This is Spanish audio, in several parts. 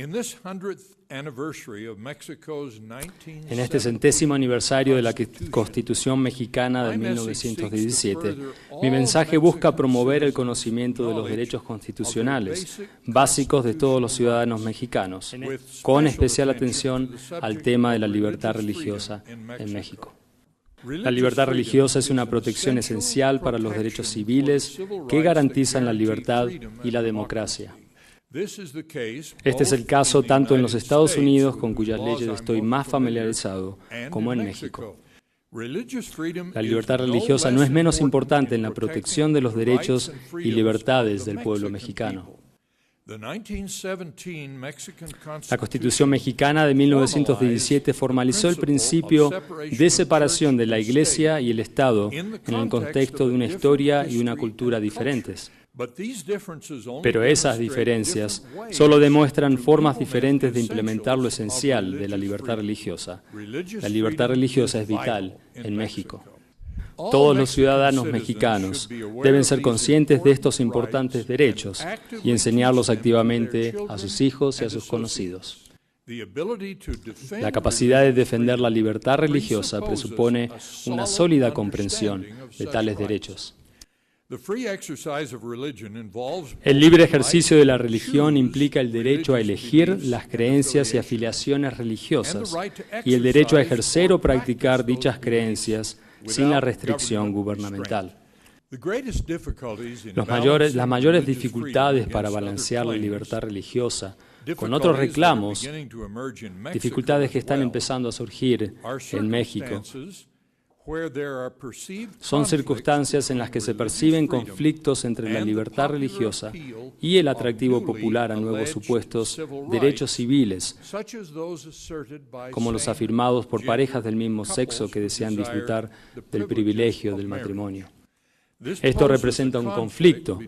En este 100º aniversario de la Constitución Mexicana de 1917, mi mensaje busca promover el conocimiento de los derechos constitucionales básicos de todos los ciudadanos mexicanos, con especial atención al tema de la libertad religiosa en México. La libertad religiosa es una protección esencial para los derechos civiles que garantizan la libertad y la democracia. Este es el caso tanto en los Estados Unidos, con cuyas leyes estoy más familiarizado, como en México. La libertad religiosa no es menos importante en la protección de los derechos y libertades del pueblo mexicano. La Constitución mexicana de 1917 formalizó el principio de separación de la Iglesia y el Estado en el contexto de una historia y una cultura diferentes. Pero esas diferencias solo demuestran formas diferentes de implementar lo esencial de la libertad religiosa. La libertad religiosa es vital en México. Todos los ciudadanos mexicanos deben ser conscientes de estos importantes derechos y enseñarlos activamente a sus hijos y a sus conocidos. La capacidad de defender la libertad religiosa presupone una sólida comprensión de tales derechos. El libre ejercicio de la religión implica el derecho a elegir las creencias y afiliaciones religiosas y el derecho a ejercer o practicar dichas creencias sin la restricción gubernamental. Las mayores dificultades para balancear la libertad religiosa con otros reclamos, dificultades que están empezando a surgir en México, son circunstancias en las que se perciben conflictos entre la libertad religiosa y el atractivo popular a nuevos supuestos derechos civiles, como los afirmados por parejas del mismo sexo que desean disfrutar del privilegio del matrimonio. Esto representa un conflicto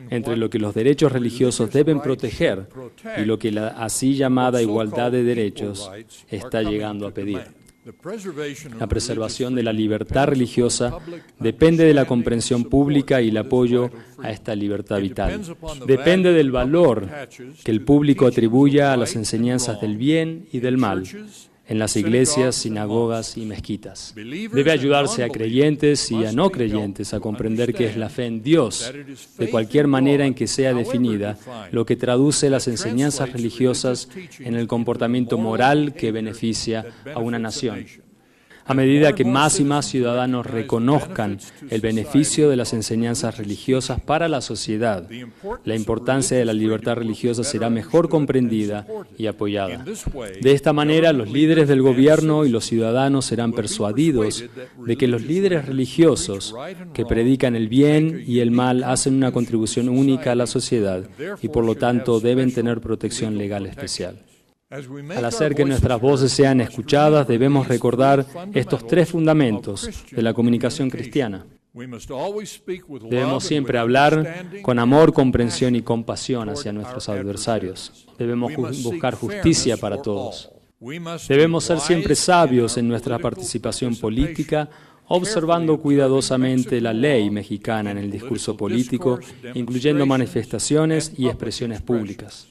entre lo que los derechos religiosos deben proteger y lo que la así llamada igualdad de derechos está llegando a pedir. La preservación de la libertad religiosa depende de la comprensión pública y el apoyo a esta libertad vital. Depende del valor que el público atribuya a las enseñanzas del bien y del mal en las iglesias, sinagogas y mezquitas. Debe ayudarse a creyentes y a no creyentes a comprender qué es la fe en Dios, de cualquier manera en que sea definida, lo que traduce las enseñanzas religiosas en el comportamiento moral que beneficia a una nación. A medida que más y más ciudadanos reconozcan el beneficio de las enseñanzas religiosas para la sociedad, la importancia de la libertad religiosa será mejor comprendida y apoyada. De esta manera, los líderes del gobierno y los ciudadanos serán persuadidos de que los líderes religiosos que predican el bien y el mal hacen una contribución única a la sociedad y, por lo tanto, deben tener protección legal especial. Al hacer que nuestras voces sean escuchadas, debemos recordar estos tres fundamentos de la comunicación cristiana. Debemos siempre hablar con amor, comprensión y compasión hacia nuestros adversarios. Debemos buscar justicia para todos. Debemos ser siempre sabios en nuestra participación política, observando cuidadosamente la ley mexicana en el discurso político, incluyendo manifestaciones y expresiones públicas.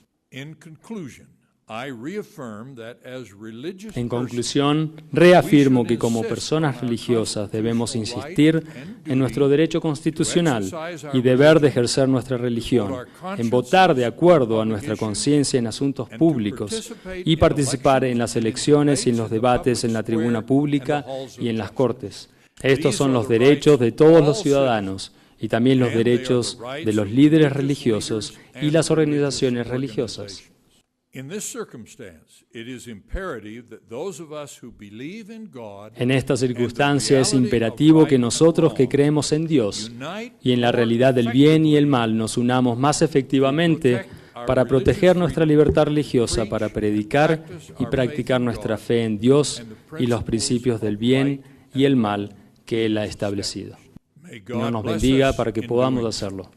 En conclusión, reafirmo que como personas religiosas debemos insistir en nuestro derecho constitucional y deber de ejercer nuestra religión, en votar de acuerdo a nuestra conciencia en asuntos públicos y participar en las elecciones y en los debates en la tribuna pública y en las cortes. Estos son los derechos de todos los ciudadanos y también los derechos de los líderes religiosos y las organizaciones religiosas. En esta circunstancia es imperativo que nosotros que creemos en Dios y en la realidad del bien y el mal nos unamos más efectivamente para proteger nuestra libertad religiosa, para predicar y practicar nuestra fe en Dios y los principios del bien y el mal que Él ha establecido. Dios nos bendiga para que podamos hacerlo.